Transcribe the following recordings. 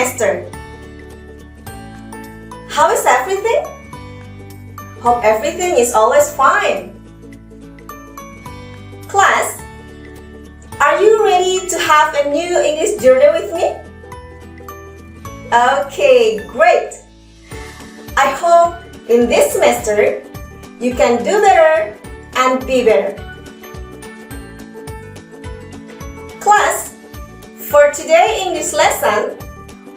semester. How is everything? Hope everything is always fine. Class, are you ready to have a new English journey with me? Okay, great! I hope in this semester you can do better and be better. Class, for today's English lesson,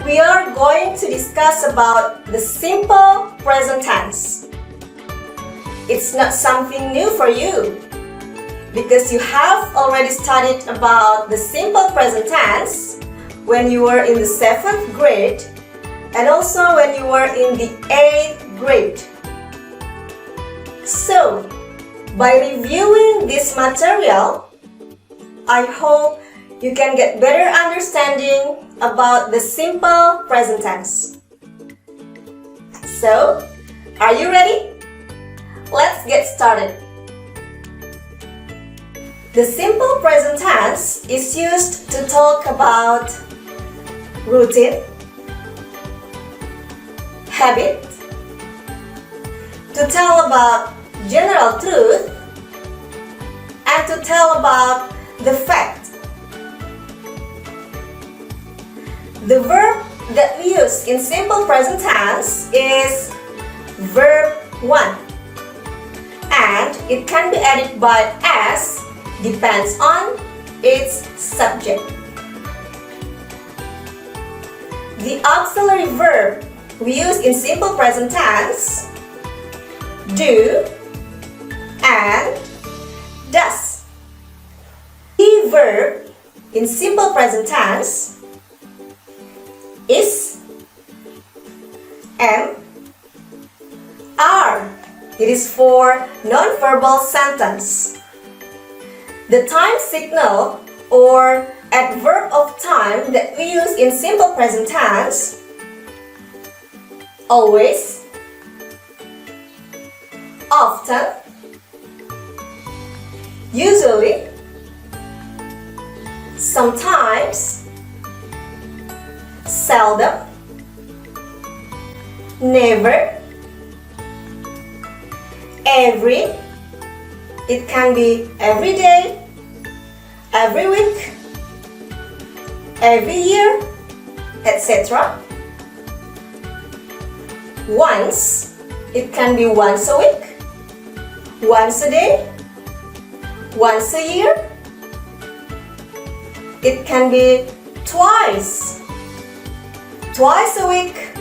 we are going to discuss about the simple present tense. It's not something new for you because you have already studied about the simple present tense when you were in the 7th grade and also when you were in the 8th grade. So, by reviewing this material, I hope you can get better understanding about the simple present tense. So, are you ready? Let's get started. The simple present tense is used to talk about routine, habit, to tell about general truth, and to tell about the fact. The verb that we use in simple present tense is verb 1, and it can be added by s depends on its subject. The auxiliary verb we use in simple present tense do and does. The verb in simple present tense is, am, are. It is for non-verbal sentence. The time signal or adverb of time that we use in simple present tense: always, often, usually, sometimes, seldom, never, every. It can be every day, every week, every year, etc. Once, it can be once a week, once a day, once a year. It can be twice, twice a week,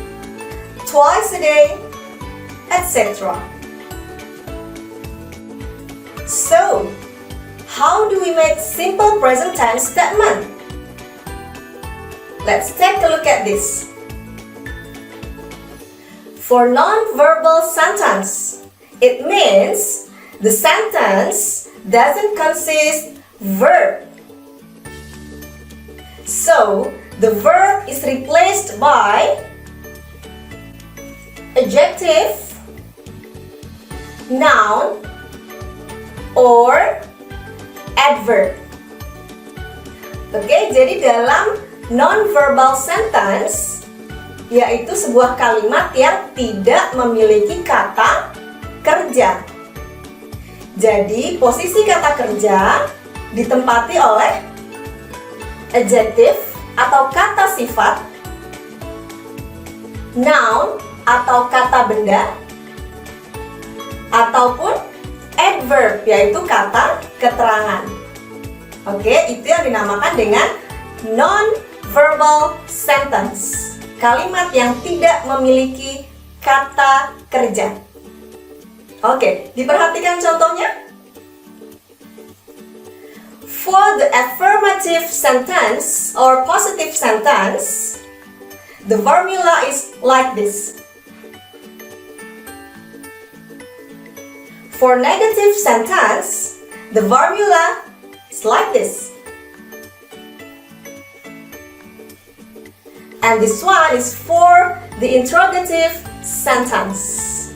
twice a day, etc. So, how do we make simple present tense statement? Let's take a look at this. For non-verbal sentence, it means the sentence doesn't consist verb. So, the verb is replaced by adjective, noun, or adverb. Oke, jadi dalam non-verbal sentence, yaitu sebuah kalimat yang tidak memiliki kata kerja. Jadi, posisi kata kerja ditempati oleh adjective atau kata sifat, noun atau kata benda, ataupun adverb, yaitu kata keterangan. Oke, itu yang dinamakan dengan non-verbal sentence. Kalimat yang tidak memiliki kata kerja. Oke, diperhatikan contohnya. For the affirmative sentence or positive sentence, the formula is like this. For negative sentence, the formula is like this. And this one is for the interrogative sentence.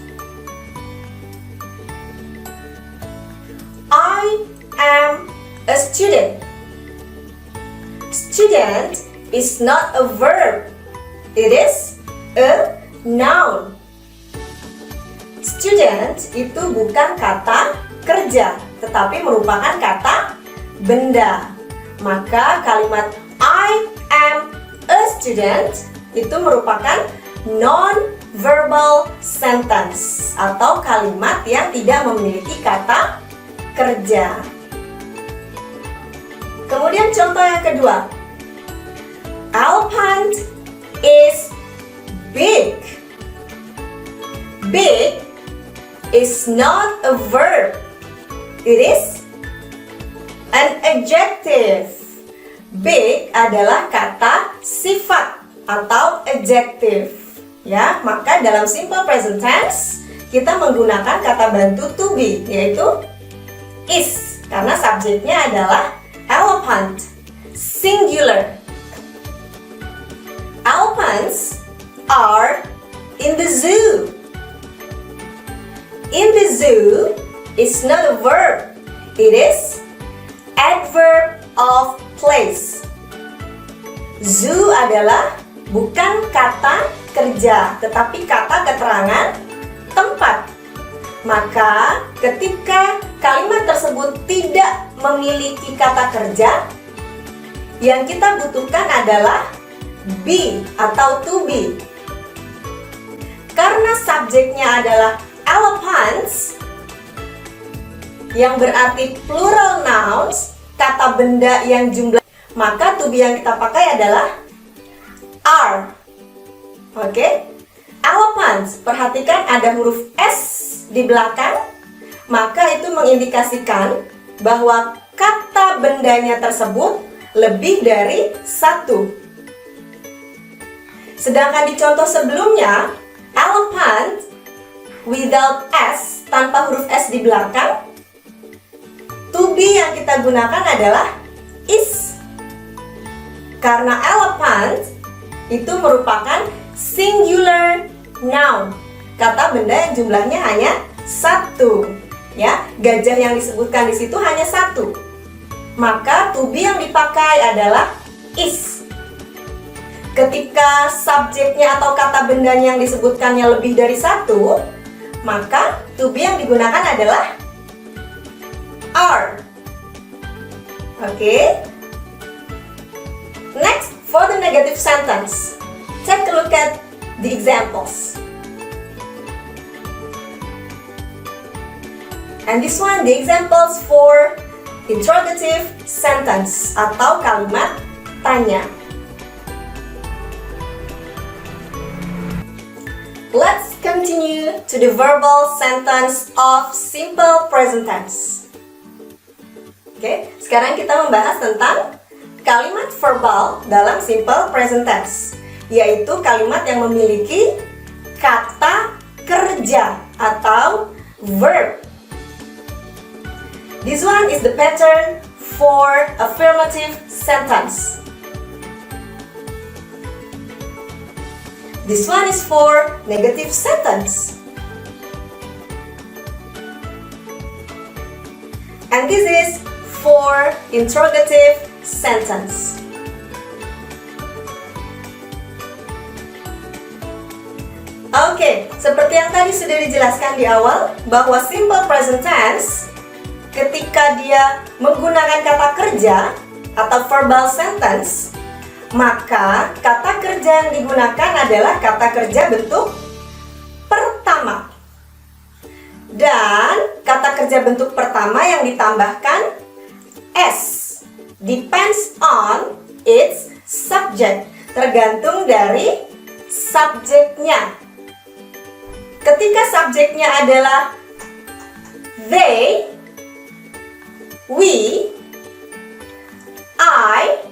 I am a student. Student is not a verb. It is a noun. Student itu bukan kata kerja, tetapi merupakan kata benda. Maka kalimat I am a student itu merupakan non-verbal sentence atau kalimat yang tidak memiliki kata kerja. Kemudian contoh yang kedua. Elephant is big. Big is not a verb. It is an adjective. Big adalah kata sifat atau adjective. Ya, maka dalam simple present tense kita menggunakan kata bantu to be, yaitu is, karena subjeknya adalah elephant, singular. Elephants are in the zoo. In the zoo is not a verb. It is adverb of place. Zoo adalah bukan kata kerja, tetapi kata keterangan tempat. Maka ketika kalimat tersebut tidak memiliki kata kerja, yang kita butuhkan adalah be atau to be. Karena subjeknya adalah elephants, yang berarti plural nouns, kata benda yang jumlah, maka to be yang kita pakai adalah are. Oke? Elephants, perhatikan ada huruf S di belakang, maka itu mengindikasikan bahwa kata bendanya tersebut lebih dari satu. Sedangkan di contoh sebelumnya, elephant without S, tanpa huruf S di belakang, to be yang kita gunakan adalah is. Karena elephant itu merupakan singular noun, kata benda yang jumlahnya hanya satu. Ya, gajah yang disebutkan di situ hanya satu. Maka to be yang dipakai adalah is. Ketika subjeknya atau kata bendanya yang disebutkannya lebih dari satu, maka to be yang digunakan adalah are. Oke. Next, for the negative sentence, take a look at the examples. And this one, the examples for interrogative sentence atau kalimat tanya. Let's continue to the verbal sentence of simple present tense. Oke, sekarang kita membahas tentang kalimat verbal dalam simple present tense, yaitu kalimat yang memiliki kata kerja atau verb. This one is the pattern for affirmative sentence. This one is for negative sentence. And this is for interrogative sentence. Oke, seperti yang tadi sudah dijelaskan di awal, bahwa simple present tense ketika dia menggunakan kata kerja atau verbal sentence, maka kata kerja yang digunakan adalah kata kerja bentuk pertama. Dan kata kerja bentuk pertama yang ditambahkan S depends on its subject, tergantung dari subjeknya. Ketika subjeknya adalah they, we, I,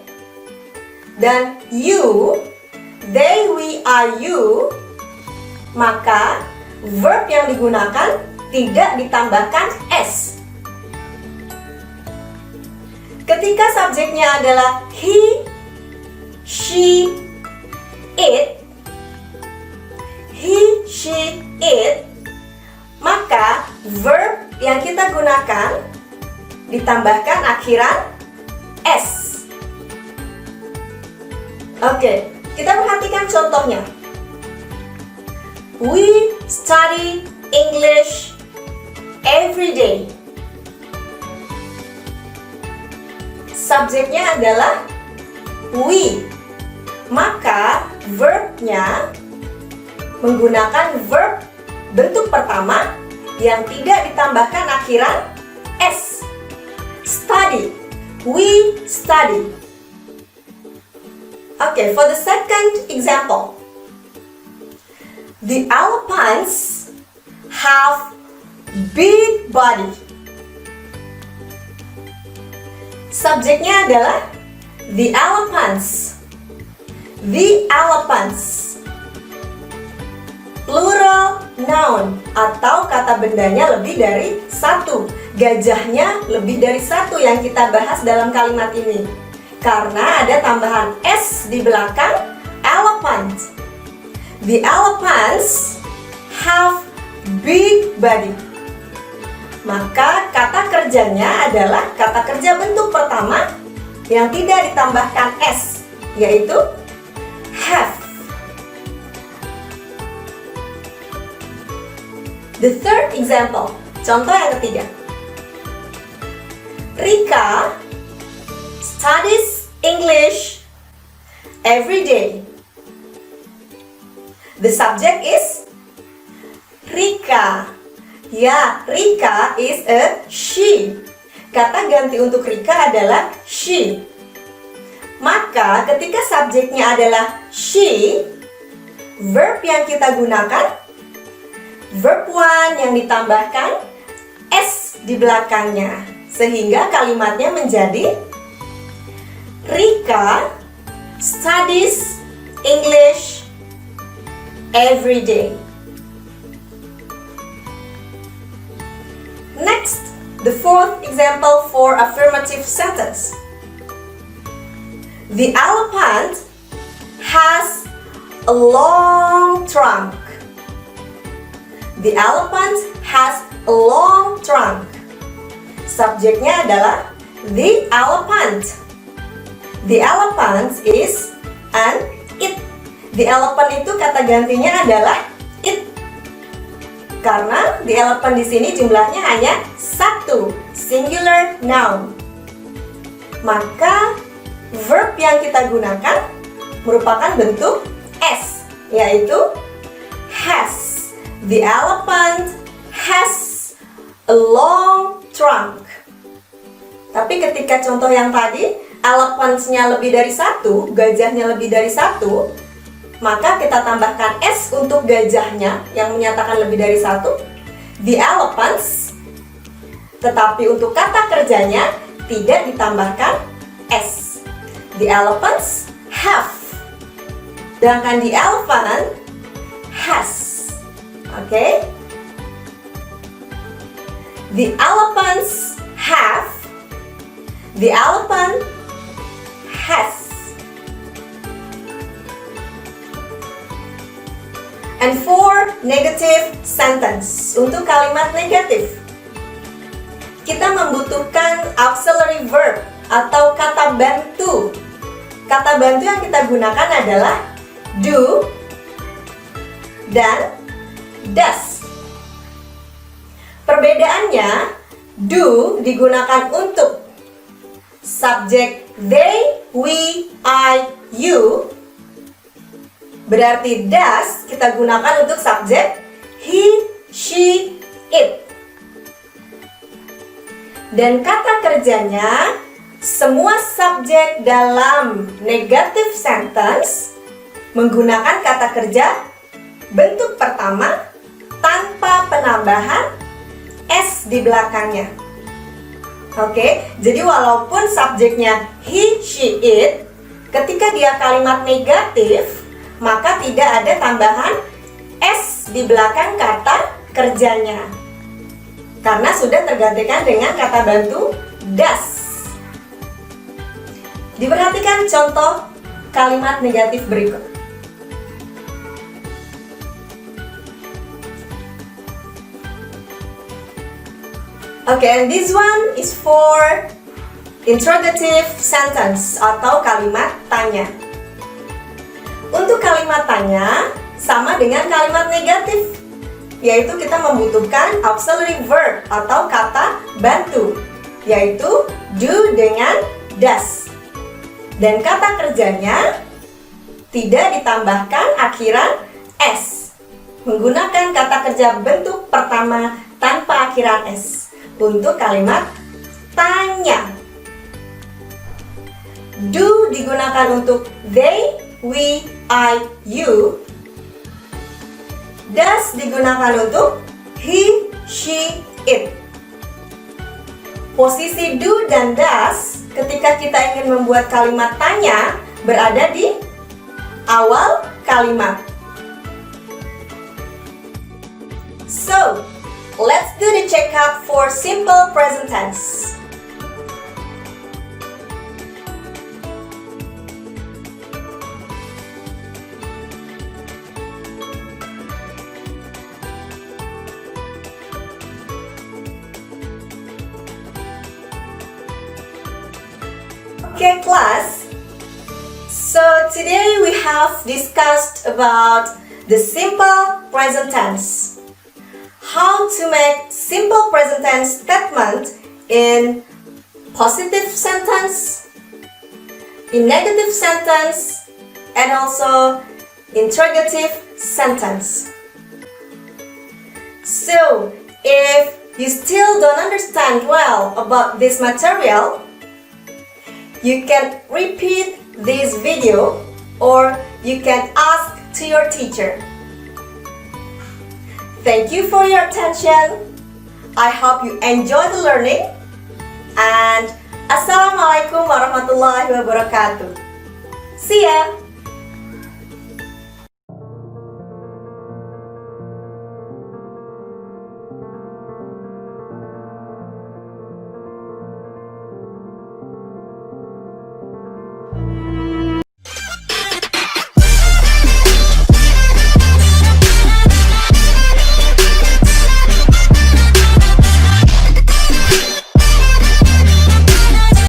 dan you, they, we, I, you, maka verb yang digunakan tidak ditambahkan S. Ketika subjeknya adalah he, she, it, he, she, it, maka verb yang kita gunakan ditambahkan akhiran S. Oke, Kita perhatikan contohnya. We study English every day. Subjeknya adalah we. Maka verbnya menggunakan verb bentuk pertama yang tidak ditambahkan akhiran s. Study. We study. Okay, for the second example. The elephants have big body. Subjeknya adalah the elephants. The elephants. Plural noun atau kata bendanya lebih dari satu. Gajahnya lebih dari satu yang kita bahas dalam kalimat ini. Karena ada tambahan s di belakang elephant. The elephants have big body. Maka kata kerjanya adalah kata kerja bentuk pertama yang tidak ditambahkan s, yaitu have. The third example, contoh yang ketiga. Rika studies English every day. The subject is Rika. Ya, Rika is a she. Kata ganti untuk Rika adalah she. Maka ketika subjeknya adalah she, verb yang kita gunakan verb one yang ditambahkan s di belakangnya, sehingga kalimatnya menjadi Rika studies English every day. Next, the fourth example for affirmative sentence. The elephant has a long trunk. The elephant has a long trunk. Subjeknya adalah the elephant. The elephant is an it. The elephant itu kata gantinya adalah it. Karena the elephant di sini jumlahnya hanya satu, singular noun. Maka verb yang kita gunakan merupakan bentuk s, yaitu has. The elephant has a long trunk. Tapi ketika contoh yang tadi, elephant-nya lebih dari satu, gajahnya lebih dari satu, maka kita tambahkan s untuk gajahnya yang menyatakan lebih dari satu, the elephants. Tetapi untuk kata kerjanya tidak ditambahkan s. The elephants have. Sedangkan the elephant has. Oke? The elephants have. The elephant has. And for negative sentence, untuk kalimat negatif, kita membutuhkan auxiliary verb atau kata bantu. Kata bantu yang kita gunakan adalah do dan does. Perbedaannya, do digunakan untuk subjek they, we, I, you. Berarti does kita gunakan untuk subjek he, she, it. Dan kata kerjanya, semua subjek dalam negative sentence menggunakan kata kerja bentuk pertama tanpa penambahan s di belakangnya. Oke, jadi walaupun subjeknya he, she, it, ketika dia kalimat negatif, maka tidak ada tambahan s di belakang kata kerjanya, karena sudah tergantikan dengan kata bantu does. Diperhatikan contoh kalimat negatif berikut. Okay, and this one is for interrogative sentence atau kalimat tanya. Untuk kalimat tanya, sama dengan kalimat negatif, yaitu kita membutuhkan auxiliary verb atau kata bantu, yaitu do dengan does. Dan kata kerjanya tidak ditambahkan akhiran s, menggunakan kata kerja bentuk pertama tanpa akhiran s untuk kalimat tanya. Do digunakan untuk they, we, I, you. Does digunakan untuk he, she, it. Posisi do dan does ketika kita ingin membuat kalimat tanya berada di awal kalimat. So, let's do the checkup for simple present tense. Okay, class. So today we have discussed about the simple present tense. How to make simple present tense statement in positive sentence, in negative sentence, and also interrogative sentence. So, if you still don't understand well about this material, you can repeat this video or you can ask to your teacher. Thank you for your attention. I hope you enjoy the learning. And Assalamualaikum warahmatullahi wabarakatuh. See ya!